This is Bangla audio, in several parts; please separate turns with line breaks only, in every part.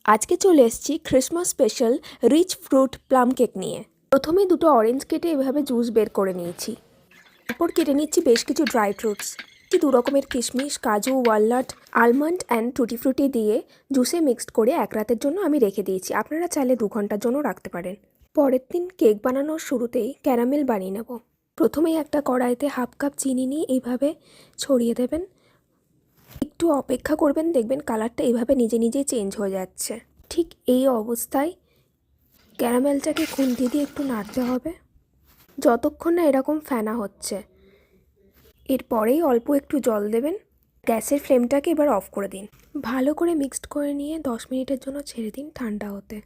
আজকে চলে এসেছি Christmas special rich fruit plum cake নিয়ে। প্রথমে দুটো অরেঞ্জ কেটে এভাবে জুস বের করে নিয়েছি। তারপর কেটে নিচ্ছি বেশ কিছু ড্রাই ফ্রুটস। দু রকমের কিশমিশ, কাজু, ওয়ালনাট, আলমন্ড অ্যান্ড টুটি ফ্রুটি দিয়ে জুসে মিক্সড করে এক রাতের জন্য আমি রেখে দিয়েছি। আপনারা চাইলে 2 ঘন্টার জন্য রাখতে পারেন। পরের দিন কেক বানানোর শুরুতেই ক্যারামেল বানিয়ে নেব। প্রথমেই একটা কড়াইতে 1/2 কাপ চিনি নিয়ে এইভাবে ছড়িয়ে দেবেন। একটু অপেক্ষা করবেন, দেখবেন কালারটা এইভাবে নিজে নিজেই চেঞ্জ হয়ে যাচ্ছে। ঠিক এই অবস্থায় ক্যারামেলটাকে খুন্তি দিয়ে একটু নাড়তে হবে যতক্ষণ না এরকম ফেনা হচ্ছে। এরপরেই অল্প একটু জল দেবেন। গ্যাসের ফ্লেমটাকে এবার অফ করে দিন। ভালো করে মিক্সড করে নিয়ে 10 মিনিটের জন্য ছেড়ে দিন ঠান্ডা হতে।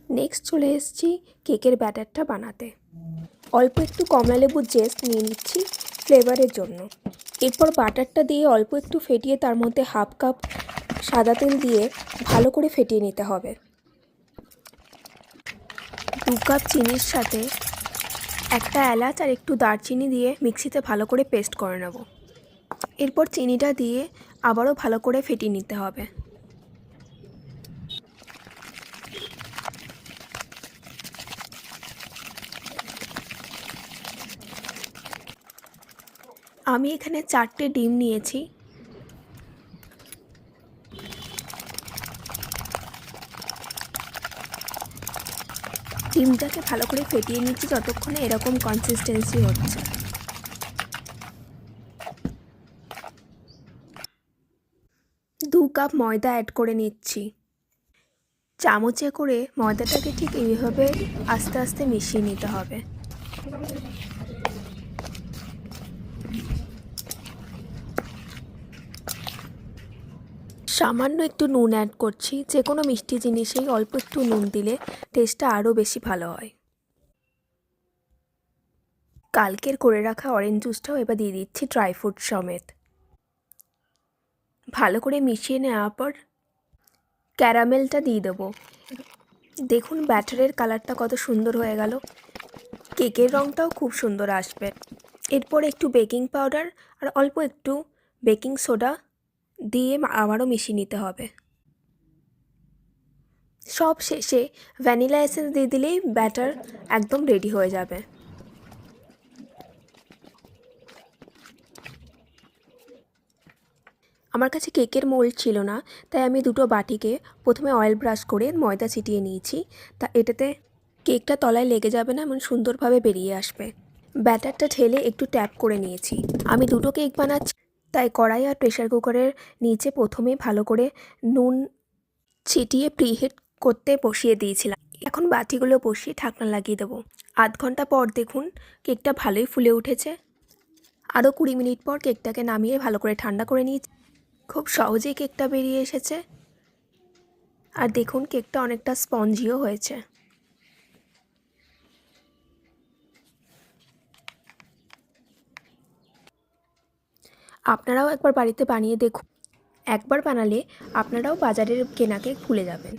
নেক্সট চলে এসেছি কেকের ব্যাটারটা বানাতে। অল্প একটু কমলা লেবুর জেস্ট নিয়ে নিচ্ছি ফ্লেভারের জন্য। এরপর বাটারটা দিয়ে অল্প একটু ফেটিয়ে তার মধ্যে 1/2 কাপ সাদা তেল দিয়ে ভালো করে ফেটিয়ে নিতে হবে। 2 কাপ চিনির সাথে একটা এলাচ আর একটু দারচিনি দিয়ে মিক্সিতে ভালো করে পেস্ট করে নেব। এরপর চিনিটা দিয়ে আবারও ভালো করে ফেটিয়ে নিতে হবে। আমি এখানে 4টে ডিম নিয়েছি। ডিমটাকে ভালো করে ফেটিয়ে নিচ্ছি যতক্ষণে এরকম কনসিস্টেন্সি হচ্ছে। দু কাপ ময়দা অ্যাড করে নিচ্ছি। চামচে করে ময়দাটাকে ঠিক এইভাবে আস্তে আস্তে মিশিয়ে নিতে হবে। সামান্য একটু নুন অ্যাড করছি। যে কোনো মিষ্টি জিনিসেই অল্প একটু নুন দিলে টেস্টটা আরও বেশি ভালো হয়। কালকের করে রাখা অরেঞ্জ জুসটাও এবার দিয়ে দিচ্ছি ড্রাই ফ্রুট সমেত। ভালো করে মিশিয়ে নেওয়ার পর ক্যারামেলটা দিয়ে দেবো। দেখুন ব্যাটারের কালারটা কত সুন্দর হয়ে গেল। কেকের রঙটাও খুব সুন্দর আসবে। এরপর একটু বেকিং পাউডার আর অল্প একটু বেকিং সোডা দিয়ে আবারও মিশিয়ে নিতে হবে। সব শেষে ভ্যানিলা এসেন্স দিয়ে দিলেই ব্যাটার একদম রেডি হয়ে যাবে। আমার কাছে কেকের মোল্ড ছিল না, তাই আমি দুটো বাটিকে প্রথমে অয়েল ব্রাশ করে ময়দা ছিটিয়ে নিয়েছি। তা এটাতে কেকটা তলায় লেগে যাবে না, এমন সুন্দরভাবে বেরিয়ে আসবে। ব্যাটারটা ঢেলে একটু ট্যাপ করে নিয়েছি। আমি দুটো কেক বানাচ্ছি, তাই কড়াই আর প্রেশার কুকারের নিচে প্রথমেই ভালো করে নুন ছিটিয়ে প্রিহিট করতে বসিয়ে দিয়েছিলাম। এখন বাটিগুলো বসিয়ে ঢাকনা লাগিয়ে দেবো। আধ ঘন্টা পর দেখুন কেকটা ভালোই ফুলে উঠেছে। আরও 20 মিনিট পর কেকটাকে নামিয়ে ভালো করে ঠান্ডা করে নিয়েছি। খুব সহজেই কেকটা বেরিয়ে এসেছে। আর দেখুন কেকটা অনেকটা স্পঞ্জিও হয়েছে। আপনারাও একবার বাড়িতে বানিয়ে দেখুন। একবার বানালে আপনারাও বাজারের কেনা কেক ভুলে যাবেন।